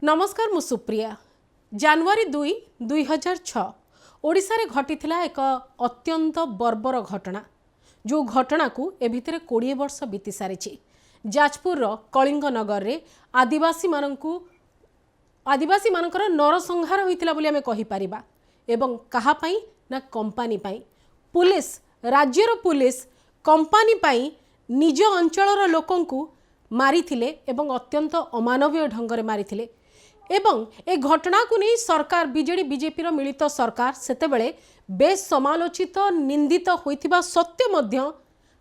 नमस्कार मु सुप्रिया जनवरी 2 2006 ओडिशा रे घटिथिला एक अत्यंत बर्बर घटना जो घटना को ए भितरे 20 वर्ष बीती सारी जाजपुर कलिंग नगर रे आदिवासी मानकर नरसंहार होइतिला बोली आमे कहि परिबा एवं कहा पई ना कंपनी पई पुलिस राज्यर पुलिस कंपनी पई निज अंचलर लोकंकु मारिथिले एवं अत्यंत अमानवीय ढंग रे मारिथिले एवं ए घटना को नहीं सरकार बीजेडी बीजेपी रो मिलित सरकार सेतेबेले बेस समालोचित निंदित होइथिबा सत्य मध्य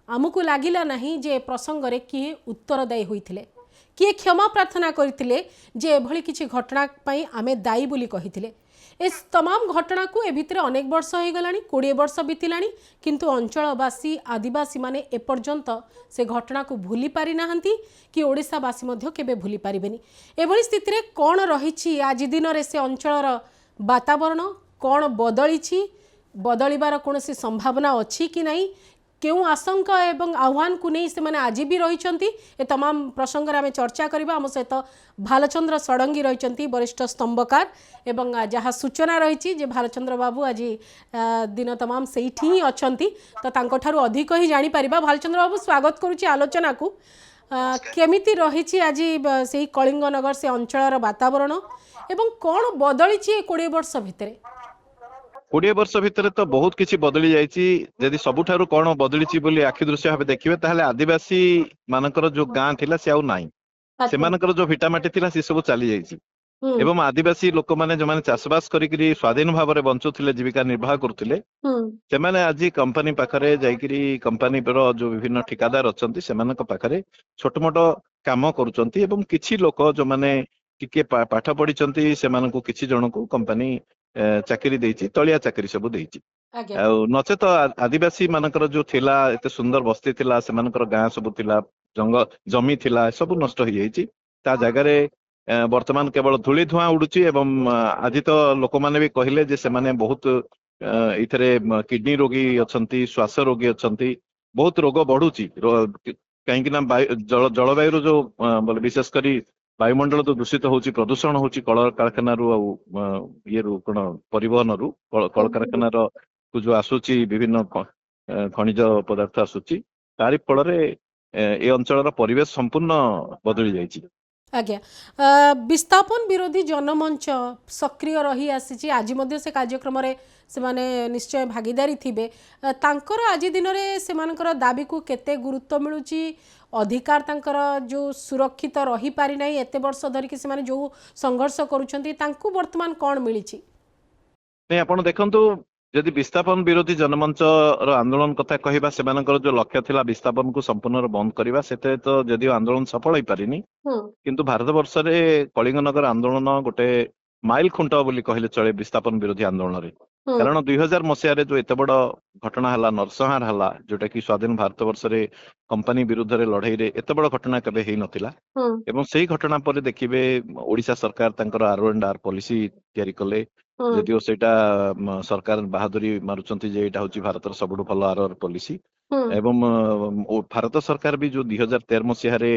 आमको लागिला नहीं जे प्रसंग रे किए उत्तरदायी होइथिले किए क्षमा प्रार्थना करथिले जे एभली किछि घटना पई आमे दायी बोली कहिथिले। ए तमाम घटना को ए भितरे अनेक वर्ष हो गलानी 20 वर्ष बीतिलानी किंतु अंचलवासी आदिवासी माने एपर्यंत से घटना को भूली पारि नाहंती कि ओडिशावासी मध्य केबे भूली पारिबेनी। एभली स्थिति रे कोन रहिछि आज दिन रे से अंचलर वातावरण कोन बदलिछि बदलिबार कोनोसी संभावना अछि कि नहीं केउ आशंका एवं आह्वान को नहीं से माने आज भी रही ए तमाम प्रसंग आम चर्चा करबा। आम सहित भालचंद्र षडंगी रही वरिष्ठ स्तंभकार एवं जहाँ सूचना रही जे भालचंद्र बाबू आज दिन तमाम से ही अच्छा तो तांको ठारू अधिक ही जानी परिबा। भालचंद्र बाबू स्वागत करुच्ची आलोचना को केमिति रही आज से कलिंग नगर से अंचलर वातावरण एवं कौन बदली 20 वर्ष भितर 20 वर्ष भितर तो बहुत किसी बदली जाइछि। यदि सबुठारु कोन बदलिछि बोली आखि दृश्य भाबे देखिबे ताहले आदिवासी मानकर जो गां थिला से आउ नाही से मानकर जो भिटामाटी थिला से सब चली जाइछि एवं आदिवासी लोक माने जो माने चाषबास करिकरी स्वाधीन भाव में बंचुथिले जीविका निर्वाह करथिले से माने आज कंपनी पाखरे जाइकरी कंपनी पर जो विभिन्न ठिकादार अछंती से मानक पाखरे छोट मोट काम करूचंती एवं किछि लोक जो माने टिके पाठ पढिचंती से मानकु किछि जण को कंपनी चाकरी देइछि तलिया चाकरी सब देइछि नचे तो आदिवासी मानकर जो थिला एते सुंदर बस्ती थिला से मानकर गां सब थिला जमी थिला सब नष्ट हो जाइछि। ता जगह रे वर्तमान केवल धूली धुआं उडुछि एवं आज तो लोक माने भी कहिले जे से माने बहुत इथरे किडनी रोगी अछंती श्वास रोगी अछंती बहुत रोग बढ़ुछि कहीं ना जलवायु जो विशेष करी वायुमंडल तो दूषित होची प्रदूषण होची कल कारखाना रु ये कोन परिवहन रु कल कारखाना को जो आसुची विभिन्न खनिज पदार्थ आसुची तारि फल रे ए अंचल परिवेश संपूर्ण बदली जाइछि। आज्ञा विस्थापन विरोधी जनमंच सक्रिय रही आसी आज मध्य से कार्यक्रम रे से माने निश्चय भागीदारी थिबे तांकर आज दिन रे से मानकर दाबी को केते गुरुत्व मिलुची अधिकार तांकर जो सुरक्षित रही पारि नाही एते वर्ष धरि कि से माने जो संघर्ष करूछंती तांकु वर्तमान कोन मिलिची नै आपण देखंतु यदि विस्थापन विरोधी जनमंच आंदोलन कथा कहवा से जो लक्ष्य थिला विस्थापन को संपूर्ण बंद करवा सेते तो यदि आंदोलन सफल हो पारिनी किंतु भारत वर्ष रे कलिंग नगर आंदोलन गोटे माइल खुंट बोली कहले चले विस्थापन विरोधी आंदोलन रे कारण 2000 मसीह रे जो एते बड़ घटना हला नरसंहार हला जोटा कि स्वाधीन भारत वर्ष रे कंपनी विरुद्ध रे लड़ाई रे एते बड़ घटना केबे हेई नथिला एवं सेही घटना पर देखिबे ओडिशा सरकार तांकर आर पॉलिसी तयारी कले जदिओ सेटा सरकार बहादुरी मारुचंती जे एटा होची भारतर सबुठु भल आर पॉलिसी एवं भारत सरकार भी जो 2013 मसीह रे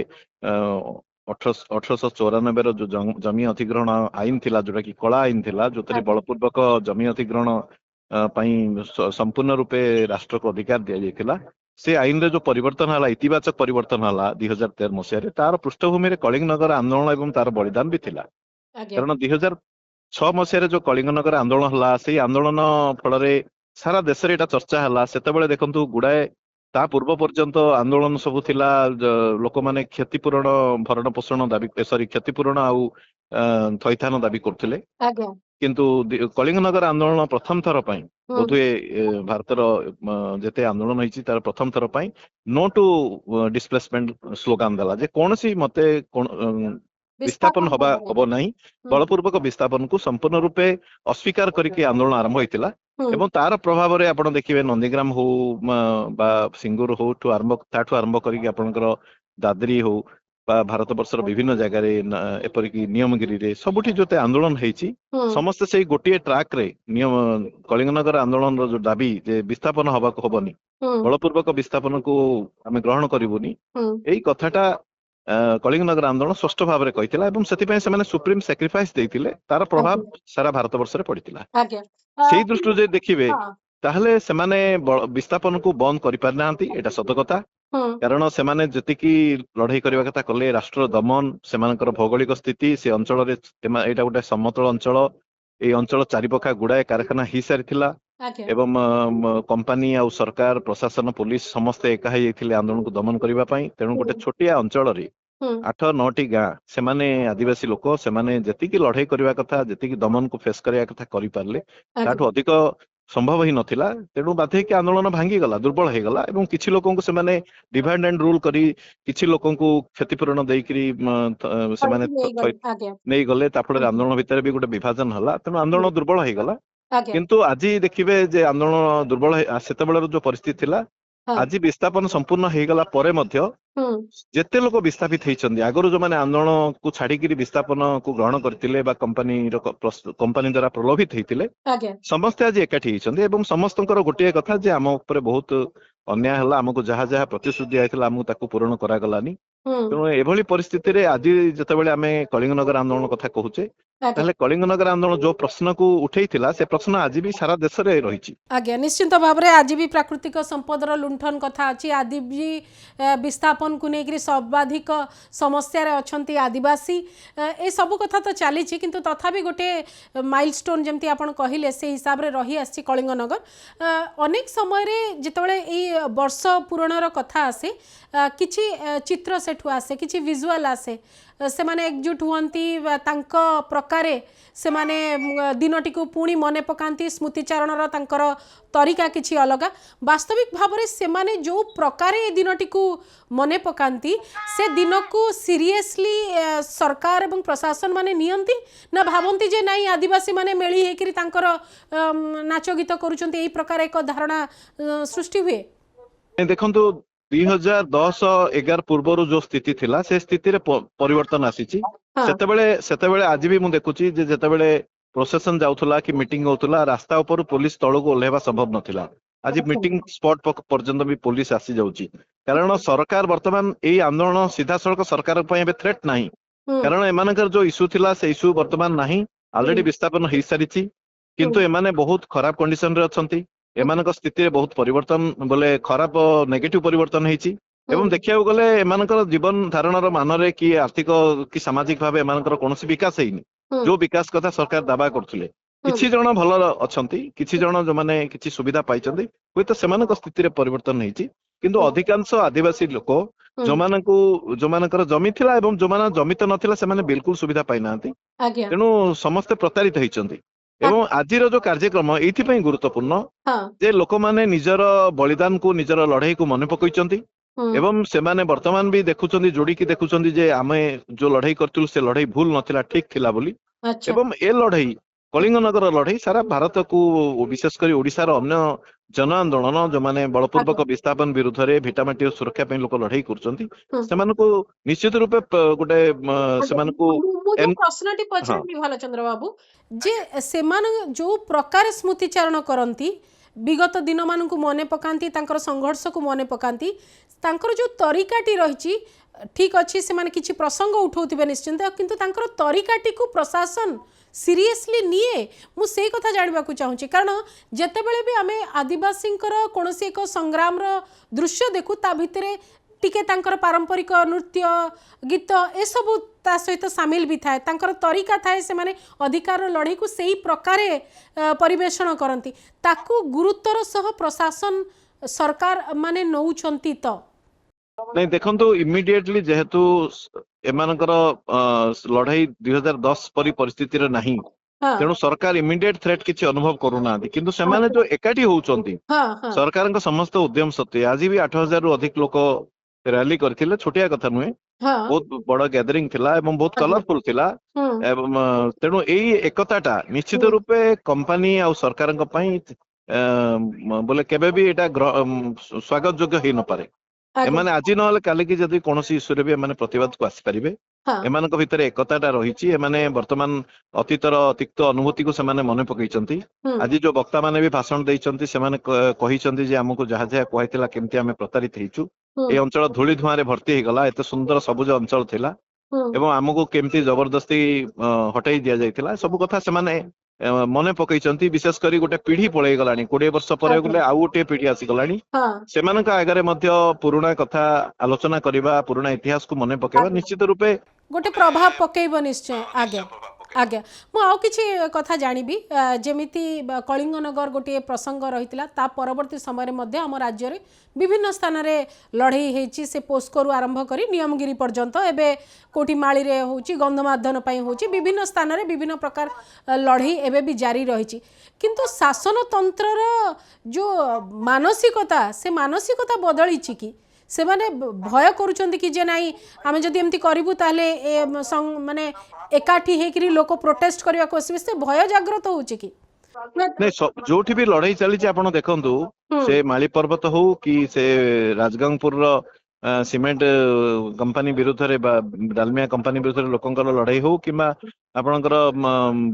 1894 रो जो जमी अधिग्रहण आईन थिला जोटा कि कला आईन थिला जो बलपूर्वक जमी अधिग्रहण पई संपूर्ण रूपे राष्ट्र को अधिकार दिया जायतिला से आईन रे जो परिवर्तन हला इतिबाचक परिवर्तन हला 2013 मसीह रे तार पृष्ठभूमि रे कलिंग नगर आंदोलन एवं तार बलिदान भी थिला कारण 2006 मसीह रे जो कलिंग नगर आंदोलन हला से आंदोलन फल रे सारा देश रे एटा चर्चा हला सेतेबेले देखंतु गुडाए ता पूर्व पर्यंत आंदोलन सब थिला लोक माने क्षतिपूरण भरण पोषण दाबी सॉरी क्षतिपूरण आउ थैथान दाबी करथिले किंतु कलिंग नगर आंदोलन प्रथम थर पई बोधुए भारतर जेते आंदोलन होईची तार प्रथम थर पई नो टू डिस्प्लेसमेंट स्लोगान दला जे कोनसी मते विस्थापन हबो नहीं बलपूर्वक विस्थापन को संपूर्ण रूपे अस्वीकार करके आंदोलन आरंभ होइतिला एवं तार प्रभाव रे आपण देखिबे नंदीग्राम हो बा सिंगूर हो ठू आरंभ करके आपनकर दादरी हो बा भारत वर्षर विभिन्न जगह रे एपरिकी नियमगिरी रे सबुठी जोते आंदोलन हेची समस्त से गोटे ट्रैक रे नियम कलिंग नगर आंदोलन रो जो दाबी जे विस्थापन हबा को हबनी बलपूर्वक विस्थापन को आमे ग्रहण करिवनी एई कथाटा କଳିଙ୍ଗନଗର ଆନ୍ଦୋଳନ ସ୍ପଷ୍ଟ ଭାବରେ କହିଥିଲା ଏବଂ ସେଥିପାଇଁ ସେମାନେ ସୁପ୍ରିମ ସାକ୍ରିଫାଇସ୍ ଦେଇଥିଲେ ତାର ପ୍ରଭାବ ଆଜ୍ଞା ସାରା ଭାରତ ବର୍ଷରେ ପଡିଥିଲା। ଆଜ୍ଞା ସେଇ ଦୃଷ୍ଟିରୁ ଯଦି ଦେଖିବେ ହଁ ତାହେଲେ ସେମାନେ ବିସ୍ଥାପନକୁ ବନ୍ଦ କରିପାରିନାହାନ୍ତି, ଏଇଟା ସତ କଥା। ହୁଁ କାରଣ ସେମାନେ ଯେତିକି ଲଢେଇ କରିବା କଥା କଲେ, ରାଷ୍ଟ୍ର ଦମନ, ସେମାନଙ୍କର ଭୌଗୋଳିକ ସ୍ଥିତି, ସେ ଅଞ୍ଚଳରେ ଏଇଟା ଗୋଟେ ସମତଳ ଅଞ୍ଚଳ, ଏଇ ଅଞ୍ଚଳ ଚାରିପଖା ଗୁଡାଏ କାରଖାନା ହେଇସାରିଥିଲା ଆଜ୍ଞା ଏବଂ କମ୍ପାନୀ ଆଉ ସରକାର ପ୍ରଶାସନ ପୋଲିସ ସମସ୍ତେ ଏକା ହେଇଯାଇଥିଲେ ଆନ୍ଦୋଳନକୁ ଦମନ କରିବା ପାଇଁ। ତେଣୁ ଗୋଟେ ଛୋଟିଆ ଅଞ୍ଚଳରେ ହୁଁ 8-9ଟି ଗାଁ, ସେମାନେ ଆଦିବାସୀ ଲୋକ, ସେମାନେ ଯେତିକି ଲଢେଇ କରିବା କଥା, ଯେତିକି ଦମନକୁ ଫେସ୍ କରିବା କଥା କରିପାରିଲେ, ତାଠୁ ଆଜ୍ଞା ଅଧିକ ସମ୍ଭବ ହିଁ ନଥିଲା। ତେଣୁ ବାଧ୍ୟ ହେଇକି ଆନ୍ଦୋଳନ ଭାଙ୍ଗିଗଲା, ଦୁର୍ବଳ ହେଇଗଲା ଏବଂ କିଛି ଲୋକଙ୍କୁ ସେମାନେ ଡିଭାଇଡ୍ ଆଣ୍ଡ ରୁଲ କରି କିଛି ଲୋକଙ୍କୁ କ୍ଷତିପୂରଣ ଦେଇକିରି ସେମାନେ ନେଇଗଲେ ଆଜ୍ଞା ନେଇଗଲେ। ତା ଫଳରେ ହୁଁ ଆନ୍ଦୋଳନ ଭିତରେ ବି ଗୋଟେ ବିଭାଜନ ହେଲା, ତେଣୁ ଆନ୍ଦୋଳନ ହୁଁ ଦୁର୍ବଳ ହେଇଗଲା। ଆଜ୍ଞା କିନ୍ତୁ ଆଜି ଦେଖିବେ ଯେ ଆନ୍ଦୋଳନ ଦୁର୍ବଳ ସେତେବେଳର ଯୋଉ ପରିସ୍ଥିତି ଥିଲା, ହଁ ଆଜି ବିସ୍ଥାପନ ସମ୍ପୂର୍ଣ୍ଣ ହେଇଗଲା ପରେ ମଧ୍ୟ ହୁଁ ଯେତେ ଲୋକ ବିସ୍ଥାପିତ ହେଇଛନ୍ତି, ଆଗରୁ ଯୋଉମାନେ ଆନ୍ଦୋଳନକୁ ଛାଡିକିରି ବିସ୍ଥାପନକୁ ଗ୍ରହଣ କରିଥିଲେ ବା କମ୍ପାନୀ ଦ୍ୱାରା ପ୍ରଲୋଭିତ ହେଇଥିଲେ, ଆଜ୍ଞା ସମସ୍ତେ ଆଜି ଏକାଠି ହେଇଛନ୍ତି ଏବଂ ସମସ୍ତଙ୍କର ଗୋଟିଏ କଥା ଯେ ଆମ ଉପରେ ବହୁତ ଅନ୍ୟାୟ ହେଲା, ଆମକୁ ଯାହା ଯାହା ପ୍ରତିଶ୍ରୁତି ଦିଆଯାଇଥିଲା ଆମକୁ ତାକୁ ପୂରଣ କରାଗଲାନି। ହୁଁ ତେଣୁ ଏଭଳି ପରିସ୍ଥିତିରେ ଆଜି ଯେତେବେଳେ ଆମେ କଳିଙ୍ଗନଗର ଆନ୍ଦୋଳନ କଥା କହୁଛେ, ଆଜ୍ଞା ତାହେଲେ କଳିଙ୍ଗନଗର ଆନ୍ଦୋଳନ ଯୋଉ ପ୍ରଶ୍ନକୁ ଉଠେଇଥିଲା, ସେ ପ୍ରଶ୍ନ ଆଜି ବି ସାରା ଦେଶରେ ରହିଛି। ଆଜ୍ଞା ନିଶ୍ଚିନ୍ତ ଭାବରେ ଆଜି ବି ପ୍ରାକୃତିକ ସମ୍ପଦର ଲୁଣ୍ଠନ କଥା ଅଛି, ଆଜି ବି ବିସ୍ଥାପନକୁ ନେଇକରି ସର୍ବାଧିକ ସମସ୍ୟାରେ ଅଛନ୍ତି ଆଦିବାସୀ। ଏସବୁ କଥା ତ ଚାଲିଛି, କିନ୍ତୁ ତଥାପି ଗୋଟିଏ ମାଇଲଷ୍ଟୋନ୍ ଯେମିତି ଆପଣ କହିଲେ ସେଇ ହିସାବରେ ରହି ଆସିଛି କଳିଙ୍ଗନଗର। ଅନେକ ସମୟରେ ଯେତେବେଳେ ଏଇ ବର୍ଷ ପୂରଣର କଥା ଆସେ, କିଛି ଚିତ୍ର ସେଠୁ ଆସେ, କିଛି ଭିଜୁଆଲ ଆସେ, ସେମାନେ एकजुट हुअन्ति तांक प्रकारे सेमाने दिनटिको पुणी मने पकान्ति, स्मृतिचारणर तांकर तरीका किछि अलगा। वास्तविक भावरे सेमाने जो प्रकारे ए दिनटिको मने पकान्ति, से दिनको सीरियसली सरकार एवं प्रशासन माने नियन्ति ना भावन्ति जे नाई आदिवासी माने मेली हेकिरि तांकर नाच गीत करूछन्ति, एई प्रकार एक धारणा सृष्टि हुए। देखंतु 2010-11 पूर्वरु जो स्थिति थिला, से स्थिति रे परिवर्तन आसीची। हाँ सेतेबेले आज भी मु देखुची जे जेतेबेले प्रोसेसन जाउथला कि मीटिंग होतला, रास्ता ऊपर पुलिस तळको ओल्हेबा संभव नथिला। आज मीटिंग स्पॉट पर्यंत भी पुलिस आसी जाउची, कारण सरकार वर्तमान एई आंदोलन सीधा सड़क सरकार पय बे थ्रेट नाही, कारण एमानकर जो इश्यू थिला से इश्यू वर्तमान नाही, ऑलरेडी विस्थापन हेई सारिची। किंतु एमाने बहुत खराब कंडीशन रे अछंती, एमानक स्थिति रे बहुत परिवर्तन बोले खराब नेगेटिव परिवर्तन हेची एवं देखिया गले एमानकर जीवन धारणर मानरे कि आर्थिक कि सामाजिक भाव एमानकर कोनोसी विकास हेइनी। जो विकास कथा सरकार दावा करथुले, किछि जण भल अछंती, किछि जण जो माने किछि सुविधा पाइचंती, होय तो सेमानक स्थिति रे परिवर्तन हेची। किंतु अधिकांश आदिवासी लोक जो मानकर जमी थिला एवं जो माने जमी तो नथिला, सेमाने बिल्कुल सुविधा पाइ नांती, तेनु समस्त प्रतारित हेइचंती। एवं आजिर जो कार्यक्रम एइथिपई गुरुत्वपूर्ण जे लोक माने निजर बलिदान को, निजर लड़ाई को मन पकईचंती एवं सेमाने वर्तमान भी देखुचंती, जोड़ीकी देखुचंती जे आमे जो लड़ाई करथुल से लड़ाई भूल नथिला, ठीक थिला बोली। एवं ए लड़ाई कलिंगनगर लड़ाई सारा भारत को, विशेष कर ओडिशार अन्य जन आंदोलन जो माने बलपूर्वक विस्थापन विरुद्ध रे भिटामाटी सुरक्षा पे लोक लड़ाई करचंती, सेमानको निश्चित रूपे गोटे सेमानको प्रश्नटी पचारि भालचंद्र बाबू जे सेमान जो प्रकार स्मृतिचारण करती, विगत दिन मानक मने पकाती, संघर्ष को मने पकाती, तांकर जो तरीकाटी रही ठीक अच्छी, से माने किछि प्रसंग उठाउथिबे निश्चिंत, किंतु तांकर तरीकाटी को प्रशासन सीरियसली निए, मु सेई कथा जानिबा को चाहूची। कारण जेतेबेले भी आमे आदिवासींकर कोनोसी एक संग्राम रो दृश्य देखु, ता भितरे टिके तांकर पारंपरिक नृत्य गीत ए सब ता सहित सामिल भी थाए, तांकर तरीका थाए, से माने अधिकार लड़ाई को सेई प्रकारे परिवेषण करती, ताकू गुरुत्वर सह प्रशासन सरकार माने नौचंती। तो नहीं देखंतु इमिडिएटली जेहेतु एमानकर लड़ाई 2010 परी परिस्थिति रे नाही, तेणु सरकार इमिडिएट थ्रेट किछि अनुभव करूना, किंतु सेमाने जो एकाठी होउचंती सरकारक समस्त उद्यम सत्वे आज भी 8000 रु अधिक लोक रैली करथिले, छोटिया कथा नुहे, बहुत बड़ गैदरिंग थिला एवं बहुत कलरफुल थिला। एवं तेणु एई एकताटा निश्चित रूपे कंपनी आ सरकारक पई बोले केबे भी एटा स्वागत योग्य हेइ न पारे। एमाने आज नहले काली की जदि कोनोसी इश्यू रे भी एमाने प्रतिवाद को आसी परिबे, एमानक भितरे एकताटा रहिछि। एमाने वर्तमान अतीतर तिक्त अनुभूति को सेमाने मने पकईचंती। आज जो वक्ता माने भी भाषण दैचंती, सेमाने कहिचंती जे हमकु जहा जहा कहैतिला केमति आमे प्रतारित हेइछु, ହୁଁ, ଏ ଅଞ୍ଚଳ ଧୂଳି ଧୂଆଁରେ ଭର୍ତ୍ତି ହେଇଗଲା, ଏତେ ସୁନ୍ଦର ସବୁଜ ଅଞ୍ଚଳ ଥିଲା ହୁଁ, ଏବଂ ଆମକୁ କେମିତି ଜବରଦସ୍ତି ହଟେଇ ଦିଆଯାଇଥିଲା ସବୁ କଥା ସେମାନେ ମନେ ପକେଇଛନ୍ତି। ବିଶେଷ କରି ଗୋଟେ ପିଢି ପଳେଇ ଗଲାଣି, 20 ବର୍ଷ ପରେ ଆଜ୍ଞା, ଗଲେ ଆଉ ଗୋଟିଏ ପିଢି ଆସିଗଲାଣି। ହଁ, ସେମାନଙ୍କ ଆଗରେ ମଧ୍ୟ ପୁରୁଣା କଥା ଆଲୋଚନା କରିବା, ପୁରୁଣା ଇତିହାସକୁ ମନେ ପକେଇବା ଆଜ୍ଞା, ନିଶ୍ଚିତ ରୂପେ ଗୋଟେ ପ୍ରଭାବ ପକେଇବ ନିଶ୍ଚୟ। ଆଜ୍ଞା, ଆଜ୍ଞା, ମୁଁ ଆଉ କିଛି କଥା ଜାଣିବି। ଯେମିତି କଳିଙ୍ଗନଗର ଗୋଟିଏ ପ୍ରସଙ୍ଗ ରହିଥିଲା, ତା ପରବର୍ତ୍ତୀ ସମୟରେ ମଧ୍ୟ ଆମ ରାଜ୍ୟରେ ବିଭିନ୍ନ ସ୍ଥାନରେ ଲଢ଼େଇ ହେଇଛି, ସେ ପୋସ୍କୋରୁ ଆରମ୍ଭ କରି ନିୟମଗିରି ପର୍ଯ୍ୟନ୍ତ, ଏବେ କୋଉଠି ମାଳିରେ ହେଉଛି, ଗନ୍ଧମାର୍ଦ୍ଦନ ପାଇଁ ହେଉଛି, ବିଭିନ୍ନ ସ୍ଥାନରେ ବିଭିନ୍ନ ପ୍ରକାର ଲଢ଼େଇ ଏବେ ବି ଜାରି ରହିଛି। କିନ୍ତୁ ଶାସନତନ୍ତ୍ରର ଯେଉଁ ମାନସିକତା, ସେ ମାନସିକତା ବଦଳିଛି କି? ସେମାନେ ଭୟ କରୁଛନ୍ତି କି ଯେ ନାଇଁ ଆମେ ଯଦି ଏମିତି କରିବୁ ତାହେଲେ ମାନେ ଏକାଠି ହେଇକିରି ଲୋକ ପ୍ରୋଟେଷ୍ଟ କରିବାକୁ ଆସିବେ, ସେ ଭୟ ଜାଗ୍ରତ ହେଉଛି କି? ନାଇଁ ଯୋଉଠି ବି ଲଢେଇ ଚାଲିଛି ଆପଣ ଦେଖନ୍ତୁ, ହୁଁ, ସେ ମାଳି ପର୍ବତ ହଉ କି ସେ ରାଜଗାଙ୍ଗପୁରର ସିମେଣ୍ଟ କମ୍ପାନୀ ବିରୁଦ୍ଧରେ ବା ଡାଲମିଆ କମ୍ପାନୀ ବିରୁଦ୍ଧରେ ଲୋକଙ୍କର ଲଢେଇ ହଉ, କିମ୍ବା ଆପଣଙ୍କର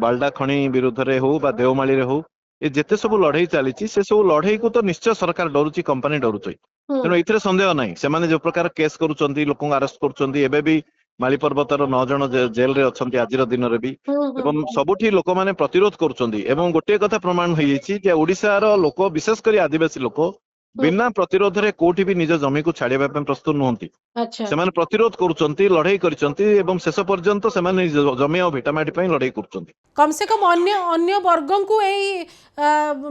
ବାଲଡା ଖଣି ବିରୁଦ୍ଧରେ ହଉ ବା ଦେଓମାଳିରେ ହଉ, ଏ ଯେତେ ସବୁ ଲଢେଇ ଚାଲିଛି ସେ ସବୁ ଲଢେଇକୁ ତ ନିଶ୍ଚୟ ସରକାର ଡରୁଛି, କମ୍ପାନୀ ଡରୁଛି। ହୁଁ, ତେଣୁ ଏଥିରେ ସନ୍ଦେହ ନାହିଁ। ସେମାନେ ଯୋଉ ପ୍ରକାର କେସ୍ କରୁଛନ୍ତି, ଲୋକଙ୍କୁ ଆରେଷ୍ଟ କରୁଛନ୍ତି, ଏବେ ବି ମାଳି ପର୍ବତର 9 ଜଣ ଜେଲରେ ଅଛନ୍ତି ଆଜିର ଦିନରେ ବି, ହୁଁ, ହୁଁ, ଏବଂ ସବୁଠି ଲୋକମାନେ ପ୍ରତିରୋଧ କରୁଛନ୍ତି। ଏବଂ ଗୋଟିଏ କଥା ପ୍ରମାଣ ହେଇଯାଇଛି ଯେ ଓଡିଶାର ଲୋକ, ବିଶେଷ କରି ଆଦିବାସୀ ଲୋକ, ହୁଁ, ବିନା ପ୍ରତିରୋଧରେ କୋଉଠି ବି ନିଜ ଜମିକୁ ଛାଡିବା ପାଇଁ ପ୍ରସ୍ତୁତ ନୁହନ୍ତି। ଆଚ୍ଛା, ସେମାନେ ପ୍ରତିରୋଧ କରୁଛନ୍ତି, ଲଢେଇ କରିଛନ୍ତି ଏବଂ ଶେଷ ପର୍ଯ୍ୟନ୍ତ ସେମାନେ ନିଜ ଜମି ଆଉ ଭିଟାମାଟି ପାଇଁ ଲଢେଇ କରୁଛନ୍ତି। କମ ସେ କମ ଅନ୍ୟ ଅନ୍ୟ ବର୍ଗଙ୍କୁ ଏଇ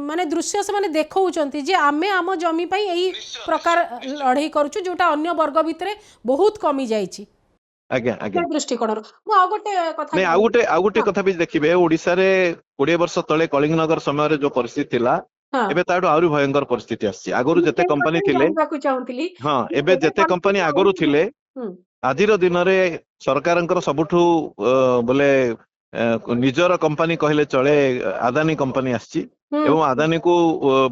ମାନେ ଦୃଶ୍ୟ ସେମାନେ ଦେଖାଉଛନ୍ତି ଯେ ଆମେ ଆମ ଜମି ପାଇଁ ଏଇ ପ୍ରକାର ଲଢ଼େଇ କରୁଛୁ, ଯୋଉଟା ଅନ୍ୟ ବର୍ଗ ଭିତରେ ବହୁତ କମି ଯାଇଛି। ଆଜ୍ଞା ସେ ଆଜ୍ଞା। ଦୃଷ୍ଟିକୋଣରୁ ମୁଁ ଆଉ ଗୋଟେ କଥା ନାଇଁ ଜାଣିବି। ଆଉ ଗୋଟେ ହଁ, କଥା ବି ଦେଖିବେ, ଓଡିଶାରେ 20 ବର୍ଷ ତଳେ କଳିଙ୍ଗନଗର ସମୟରେ ଯୋଉ ପରିସ୍ଥିତି ଥିଲା, ହଁ, ଏବେ ତାଠୁ ଆହୁରି ଭୟଙ୍କର ପରିସ୍ଥିତି ଆସିଛି। ଆଗରୁ ମୁଁ ଯେତେ ସେଇ କଥା କମ୍ପାନୀ ହିଁ ଥିଲେ, ଜାଣିବାକୁ ଚାହୁଁଥିଲି ହଁ ଯେ ଏବେ ଏବେ ଯେତେ କମ୍ପାନୀ କନଫ୍ଲିକ୍ଟ ଆଗରୁ ହଉଛି। ଥିଲେ, ହୁଁ, ଆଜିର ଦିନରେ ସରକାରଙ୍କର ସବୁଠୁ ବୋଲେ ନିଜର କମ୍ପାନୀ କହିଲେ ଚଳେ, ଆଦାନୀ କମ୍ପାନୀ ଆସିଛି ହୁଁ, ଏବଂ ଆଦାନୀକୁ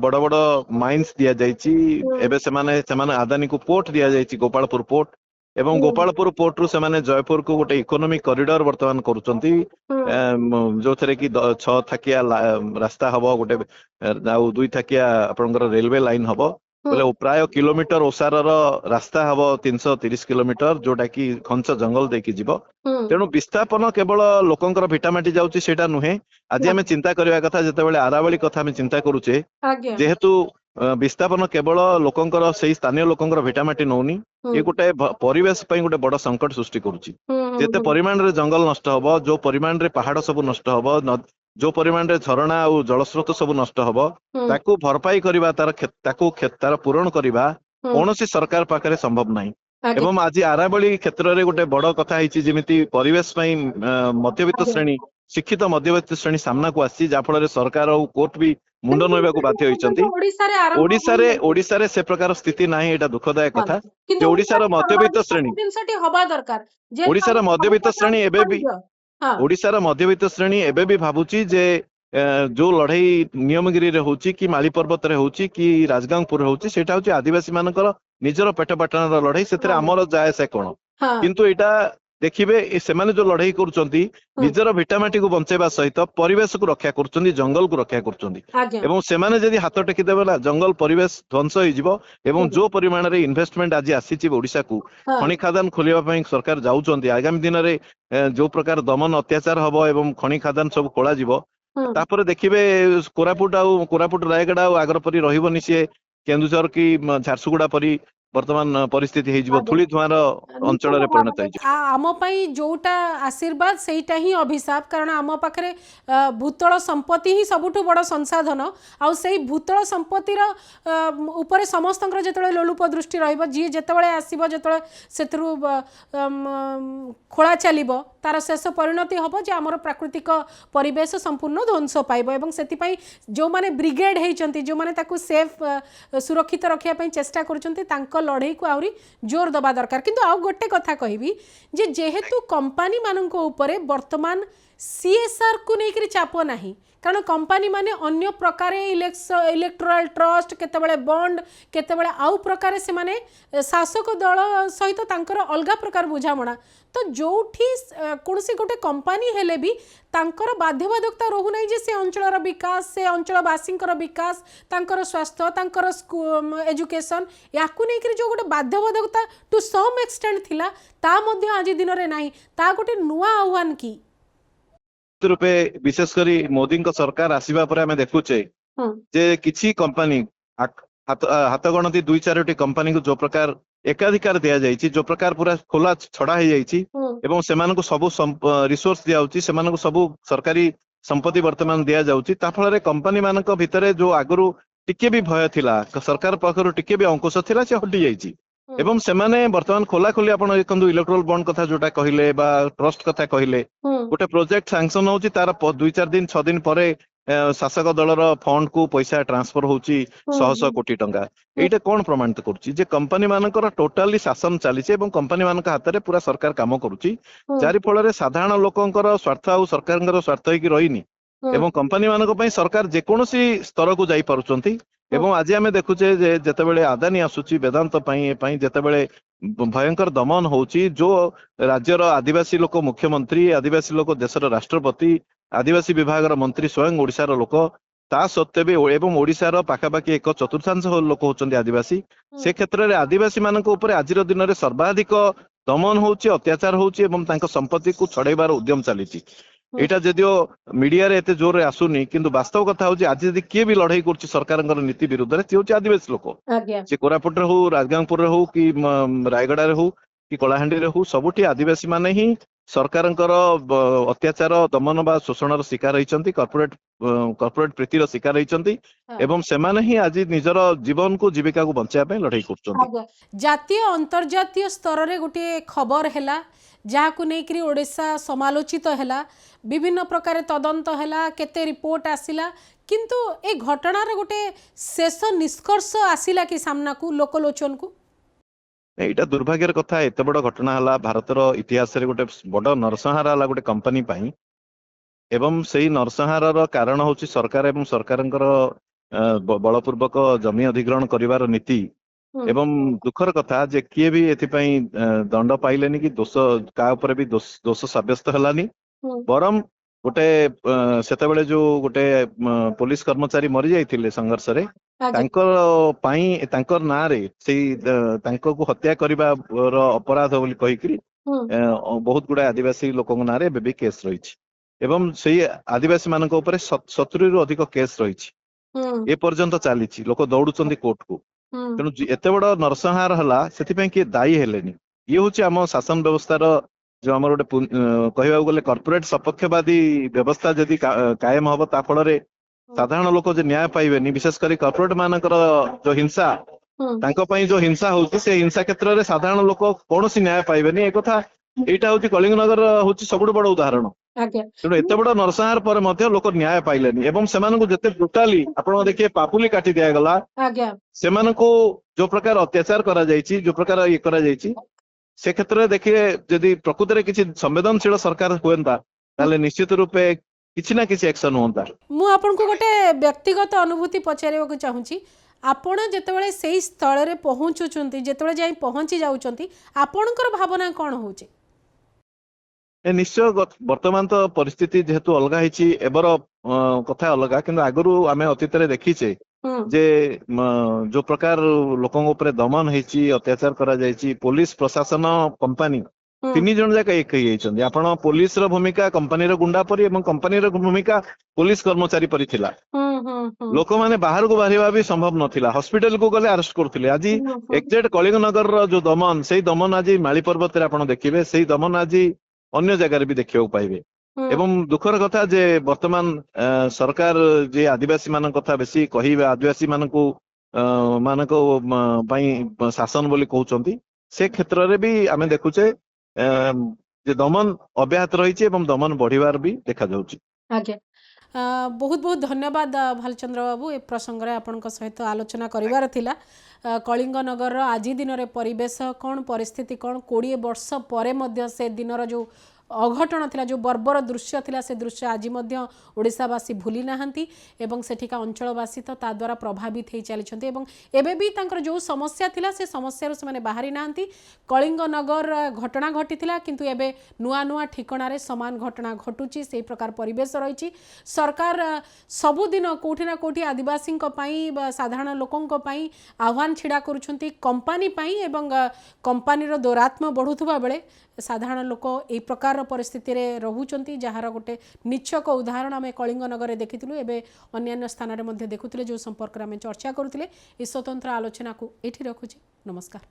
ବଡ ବଡ ମାଇନ୍ସ ଦିଆଯାଇଛି। ହୁଁ, ଏବେ ସେମାନେ ଆଦାନୀକୁ ପୋର୍ଟ ଦିଆଯାଇଛି, ଗୋପାଳପୁର ପୋର୍ଟ, ଏବଂ ହୁଁ, ଗୋପାଳପୁର ପୋର୍ଟରୁ ସେମାନେ ଜୟପୁରକୁ ଗୋଟେ ଇକୋନୋମିକ କରିଡର ବର୍ତ୍ତମାନ କରୁଛନ୍ତି, ହୁଁ, ଯୋଉଥିରେ କି 6 ଥାକିଆ ରାସ୍ତା ହବ, ଗୋଟେ ଆଉ 2 ଥାକିଆ ଆପଣଙ୍କର ରେଲୱେ ଲାଇନ ହବ, ହୁଁ, ବୋଲେ ପ୍ରାୟ କିଲୋମିଟର ଓସାରର ରାସ୍ତା ହବ 330 କିଲୋମିଟର, ଯୋଉଟା କି ଘଞ୍ଚ ଜଙ୍ଗଲ ଦେଇକି ଯିବ। ହୁଁ, ତେଣୁ ବିସ୍ଥାପନ କେବଳ ଲୋକଙ୍କର ଭିଟାମାଟି ଯାଉଛି ସେଇଟା ନୁହେଁ। ଆଜି ଆମେ ଚିନ୍ତା କରିବା କଥା, ଯେତେବେଳେ ଆରାବଳୀ କଥା ଆମେ ଚିନ୍ତା କରୁଛେ, ଆଜ୍ଞା, ଯେହେତୁ ବିସ୍ଥାପନ କେବଳ ଲୋକଙ୍କର, ସେଇ ସ୍ଥାନୀୟ ଲୋକଙ୍କର ଭିଟାମାଟି ନଉନି, ହୁଁ, ଏ ଗୋଟେ ପରିବେଶ ପାଇଁ ଗୋଟେ ବଡ ସଙ୍କଟ ସୃଷ୍ଟି କରୁଛି। ହୁଁ, ହୁଁ, ଯେତେ ହୁଁ, ପରିମାଣରେ ଜଙ୍ଗଲ ନଷ୍ଟ ହବ, ଯୋଉ ପରିମାଣରେ ପାହାଡ ସବୁ ନଷ୍ଟ ହବ, ଯୋଉ ପରିମାଣରେ ଝରଣା ଆଉ ଜଳସ୍ରୋତ ସବୁ ନଷ୍ଟ ହବ, ହୁଁ, ତାକୁ ଭରପାଇ କରିବା, ତାର ପୂରଣ କରିବା ହୁଁ, କୌଣସି ସରକାର ପାଖରେ ସମ୍ଭବ ନାହିଁ। ଆଜ୍ଞା, ଏବଂ ଆଜି ଆରାବଳୀ କ୍ଷେତ୍ରରେ ଗୋଟେ ବଡ କଥା ହେଇଛି, ଯେମିତି ପରିବେଶ ପାଇଁ ମଧ୍ୟବିତ୍ତ ଆଜ୍ଞା। ଶ୍ରେଣୀ, ଶିକ୍ଷିତ ମଧ୍ୟବିତ୍ତ ଶ୍ରେଣୀ ସାମ୍ନାକୁ ଆସିଛି, ଯାହା ଫଳରେ ସରକାର ଆଉ କୋର୍ଟ ବି ମୁଣ୍ଡ କିନ୍ତୁ ନୋଇବାକୁ ଜିନିଷଟି ବାଧ୍ୟ ଏପର୍ଯ୍ୟନ୍ତ ହୋଇଛନ୍ତି। ଓଡିଶାରେ ଆରମ୍ଭ ହୋଇନାହିଁ। ଓଡିଶାରେ ସେ ପ୍ରକାର ସ୍ଥିତି ନାହିଁ, ଏଇଟା ଦୁଃଖଦାୟକ ହଁ, କଥା ଯେ କିନ୍ତୁ ଓଡିଶାର ଓଡିଶାରେ ମଧ୍ୟବିତ୍ତ ସର୍ବାଧିକ ଶ୍ରେଣୀ ସେ ଜିନିଷଟି ହବା ଦରକାର, ଯେହେତୁ ଓଡିଶାର ଆମେ ମଧ୍ୟବିତ୍ତ ଶ୍ରେଣୀ ସବୁପ୍ରକାର ଏବେ ବି ବାଣିଜ୍ୟ। ହଁ, ଓଡିଶାର ମଧ୍ୟବିତ୍ତ ଶ୍ରେଣୀ ଏବେ ବି ଭାବୁଛି ଯେ ଯୋଉ ଲଢେଇ ନିୟମଗିରିରେ ହଉଛି, କି ମାଳି ପର୍ବତରେ ହଉଛି, କି ରାଜଗାଙ୍ଗପୁରରେ ହଉଛି, ସେଇଟା ହଉଛି ଆଦିବାସୀ ମାନଙ୍କର ନିଜର ପେଟ ପାଟଣାର ଲଢେଇ, ସେଥିରେ ହଁ, ଆମର ଯାଏ ସେ କଣ। ହଁ, କିନ୍ତୁ ଏଇଟା ଦେଖିବେ, ସେମାନେ ଯୋଉ ଲଢେଇ କରୁଛନ୍ତି, ହୁଁ, ନିଜର ଭିଟାମାଟିକୁ ବଞ୍ଚେଇବା ସହିତ ପରିବେଶକୁ ରକ୍ଷା କରୁଛନ୍ତି, ଜଙ୍ଗଲକୁ ରକ୍ଷା କରୁଛନ୍ତି। ଆଜ୍ଞା, ଏବଂ ସେମାନେ ଯଦି ହାତ ଟେକିଦେବେ ନା, ଜଙ୍ଗଲ ପରିବେଶ ଧ୍ୱଂସ ହେଇଯିବ। ଏବଂ ଆଜ୍ଞା, ଯୋଉ ପରିମାଣରେ ଇନଭେଷ୍ଟମେଣ୍ଟ ଆଜି ଆସିଛି ଓଡିଶାକୁ, ହଁ, ଖଣି ଖାଦାନ ଖୋଲିବା ପାଇଁ ସରକାର ଯାଉଛନ୍ତି, ଆଗାମୀ ଦିନରେ ଯୋଉ ପ୍ରକାର ଦମନ ଅତ୍ୟାଚାର ହବ ଏବଂ ଖଣି ଖାଦାନ ସବୁ ଖୋଳାଯିବ, ହୁଁ, ତାପରେ ଦେଖିବେ କୋରାପୁଟ ରାୟଗଡା ଆଉ ଆଗର ପରି ରହିବନି, ସିଏ କେନ୍ଦୁଝର କି ଝାରସୁଗୁଡା ପରି ବର୍ତ୍ତମାନ ପରିସ୍ଥିତି ହେଇଯିବ, ଆଜ୍ଞା। ଧୂଳି ଧୂଆଁର ନିଶ୍ଚିତ ଅଞ୍ଚଳରେ ପରିଣତ ଭାବରେ ହେଇଯିବ। ଆମ ପାଇଁ ଯୋଉଟା ଆଶୀର୍ବାଦ ସେଇଟା ହିଁ ଅଭିଶାପ, କାରଣ ଆମ ପାଖରେ ଭୂତଳ ସମ୍ପତ୍ତି ହିଁ ସବୁଠୁ ବଡ଼ ସଂସାଧନ। ଆଉ ସେଇ ଭୂତଳ ସମ୍ପତ୍ତିର ଉପରେ ସମସ୍ତଙ୍କର ଯେତେବେଳେ ଲୋଲୁପ ଦୃଷ୍ଟି ରହିବ, ଯିଏ ଯେତେବେଳେ ଆସିବ, ଯେତେବେଳେ ସେଥିରୁ ଖୋଳା ଚାଲିବ, ତାର ଶେଷ ପରିଣତି ହେବ ଯେ ଆମର ପ୍ରାକୃତିକ ପରିବେଶ ସମ୍ପୂର୍ଣ୍ଣ ଧ୍ୱଂସ ପାଇବ। ଏବଂ ସେଥିପାଇଁ ଯେଉଁମାନେ ବ୍ରିଗେଡ୍ ହେଇଛନ୍ତି, ଯେଉଁମାନେ ତାକୁ ସେଫ୍ ସୁରକ୍ଷିତ ରଖିବା ପାଇଁ ଚେଷ୍ଟା କରୁଛନ୍ତି, ତାଙ୍କ ଲଢ଼େଇକୁ ଆହୁରି ଜୋର ଦେବା ଦରକାର। କିନ୍ତୁ ଆଉ ଗୋଟେ କଥା କହିବି ଯେ ଯେହେତୁ କମ୍ପାନୀ ମାନଙ୍କ ଉପରେ ବର୍ତ୍ତମାନ सीएसआर को लेकर चाप नहीं कारण कंपनी माने अन्य प्रकार इलेक्टोरल ट्रस्ट केतेबेले बॉन्ड केतेबेले आउ प्रकार से माने शासक दल सहित तांकर अलगा प्रकार बुझामणा तो जोठी कोनसी गोटे कंपनी हेले भी तांकर बाध्यबाधकता रहू नहीं जे से अंचलर विकास से अंचलवासींकर विकास तांकर स्वास्थ्य तांकर एजुकेशन याकू लेकर जो गोटे बाध्यबाधकता टू सम एक्सटेंट थिला ता मध्ये आज दिन रे नाही ता गोटे नुआ आह्वान की रूपे विशेष करी मोदी सरकार आसीबा परे आमे देखुचे जे किछि कंपनी हाथ गणती 2-4टी कंपनी को जो प्रकार एकाधिकार दिया जायछि जो प्रकार पूरा खोला छड़ा हो जायछि एवं सेमानकु सबु रिसोर्स दिया होछि सेमानकु सबु सरकारी संपत्ति वर्तमान दिया जाउछि ता फଳରେ कंपनी मानक भितरे जो आगरु टिके भी भय थिला सरकार पखरु टिके भी अंकुश थिला से हटि जायछि एवं सेमाने वर्तमान खोला खोली आपण देखंतु इलेक्ट्रोल बॉन्ड कथा जोटा कहिले बा ट्रस्ट कथा कहिले गोटे प्रोजेक्ट सैंक्शन होछि तार 2-4 दिन 6 दिन परे शासक दलर फंड को पैसा ट्रांसफर होछि 100 कोटी टंका एटा कोन प्रमाणित करछि जे कंपनी मानकर टोटली शासन चली एवं कंपनी मानक हाथ रे पूरा सरकार काम करूछि जारि फଳରେ साधारण लोकंकर स्वार्थ आ सरकारंकर स्वार्थ कि रहिनी एवं कंपनी मानक पई सरकार जे कोनोसी स्तर को जाई पारुचंती एवं आज आमे देखुचे जे जेतेबेले अदानी आसुची वेदांत पई जेतेबेले भयंकर दमन होची जो राज्यर आदिवासी लोक मुख्यमंत्री आदिवासी लोक देशर राष्ट्रपति आदिवासी विभाग मंत्री स्वयं ओडिशार लोक ता सत्वे भी एवं ओडिशार पाखापाखि 1/4 लोक होचंदी आदिवासी से क्षेत्र में आदिवासी मानक ऊपर आजिर दिन में सर्वाधिक दमन होची अत्याचार होची एवं तांको संपत्ति को छड़ेबार उद्यम चलीची एटा जदियो मीडिया रे एते जोर रे आसुनी किंतु वास्तव कथा होची आज जदि किए भी लड़ाई करछि सरकारंकर नीति विरुद्ध रे होची आदिवासी लोक से कोरापुट रे हो राजगांगपुर रे हो कि रायगड़ा रे हो कि कलाहांडी रे हो सबुठी आदिवासी माने ही सरकारंकर अत्याचार दमन बा शोषणर शिकार होइचंती कॉर्पोरेट प्रीतिर शिकार होइचंती एवं सेमाने ही आज निजर जीवन को जीविका को बंचाया पे लड़ाई करचंती जातीय अंतर्जातीय स्तर रे गोटे खबर हैला जहाकू नेकरी ओडिशा समालोचित हैला विभिन्न प्रकार तदंत हैला केते रिपोर्ट आसिला किंतु ए घटनार गोटे शेष निष्कर्ष आसिला कि सामना को लोकलोचन को एटा दुर्भाग्यर कथा एते बड़ घटना हला भारतर इतिहास रे गोटे बड़ नरसंहार हला गोटे कंपनी पाई एवं सेही नरसंहारर कारण होची सरकार एवं सरकारंकर बलपूर्वक जमी अधिग्रहण करिवार नीति एवं दुखर कथा जे किए भी एथिपाई दंड पाइलेनी कि दोष का ऊपर भी दोष साब्यस्त हलानी बरम गोटे सेतेबेले जो गोटे पुलिस कर्मचारी मरि जाइथिले संघर्ष रे तांकर ना रे सेही तांको को हत्या करिबा अपराध बोली कहि कि बहुत गुडा आदिवासी लोकन ना रे बेबी केस रहिछि एवं सेही आदिवासी मानक ऊपर 70 रु अधिक केस रहिछि ए पर्यंत चलीछि लोक दौडुचंदी कोर्ट को तेणु एते बड़ नरसंहार हला सेथिपई कि दायी हेलेनी ये होची आम शासन व्यवस्थार जो आम गोटे कहवा गले कॉर्पोरेट सपक्षवादी व्यवस्था जदि कायम हम ता फल साधारण लोक जो न्याय पाइबेनी विशेषकर कॉर्पोरेट मानकर जो हिंसा तांको पई जो हिंसा होची से हिंसा क्षेत्र में साधारण लोक कौन न्याय पाइबेनी एक कथा एटा होची कलिंगनगर होची सबुठ बड़ उदाहरण तेणु एत बड़ नरसंहार पर मध्य लोक न्याय पाइलेनी एवं सेमानकु जते ब्रुटाली आपण देखिए पापुली काटी दिया गला सेमानकु जो प्रकार अत्याचार करा जायछि जो प्रकार ये करा जायछि से क्षेत्र में देखिए जदि प्रकृति रे किछि संवेदनशील सरकार होएंता ताले निश्चित रूपे किछि ना किछि एक्शन होंता मु आपन को गोटे व्यक्तिगत अनुभूति पचारिबा को चाहूची आपण जेतेबेले सेही स्थल रे पहुंचुचंती जेतेबेले जाई पहुंची जाउचंती आपणकर भावना कोन होची निश्चय वर्तमान तो परिस्थिति जेहेतु अलग है एबर कथा अलग किंतु आगु आम अतीत देखीचे जे जो प्रकार लोकों ऊपर दमन होती अत्याचार करा जायछि पुलिस प्रशासन कंपनी 3 जन जाक एक ही आपण पुलिस रो भूमिका कंपनी रो गुंडा परी एवं कंपनी रो भूमिका पुलिस कर्मचारी परी थिला लोक माने बाहर को बाहरिबा भी संभव नथिला हॉस्पिटल को गले अरेस्ट करथिले आज एक्जेक्ट कलिंगनगर रो जो दमन सेही दमन आज माली पर्वत रे आपण देखिबे सेही दमन आज अन्य जगह भी देखा पाइबे एवं दुखर कथा जे वर्तमान सरकार जे आदिवासी मान कथा बेसी कहिबे आदिवासी मानकु मानको पई शासन बोली कहउचंती से क्षेत्र रे भी आमे देखुचे जे दमन अब्याहत रहिछि एवं दमन बढ़िबार भी देखा जाउछि आगे बहुत बहुत धन्यवाद भालचंद्र बाबू ए प्रसंग रे आपनक सहित आलोचना करिवार थिला कलिंगनगर आज दिन रे परिवेश कौन परिस्थिति कौन 20 वर्ष परे मध्य से दिन जो अघटन थिला जो बर्बर दृश्य थिला से दृश्य आज मध्य ओडिशावासी भूली नाहंती एवं सेठिका अंचलवासी तो ता द्वारा प्रभावित हो चली एवं एबे भी तांकर जो समस्या थिला से समस्या से बाहरी नाहंती कलिंग नगर घटना घटी किंतु एबे नुआ नुआ ठिकाणारे समान घटना घटुची से प्रकार परिवेश रही सरकार सबुदिन कोठी ना कोठी आदिवासी साधारण लोकों पाई आह्वान छिड़ा करुछंती कंपनी पाई एवं कंपनीर दौरात्म्य बढ़ुवा बेले साधारण लोक ए प्रकार परिस्थिति रे रहुचंती जहार गोटे निच्छक उदाहरण आम कलिंग नगर देखिथिलु एबे अन्य स्थान रे देखुथिले जो संपर्क में चर्चा करुथिले ए स्वतंत्र आलोचना को एठी रखुची नमस्कार।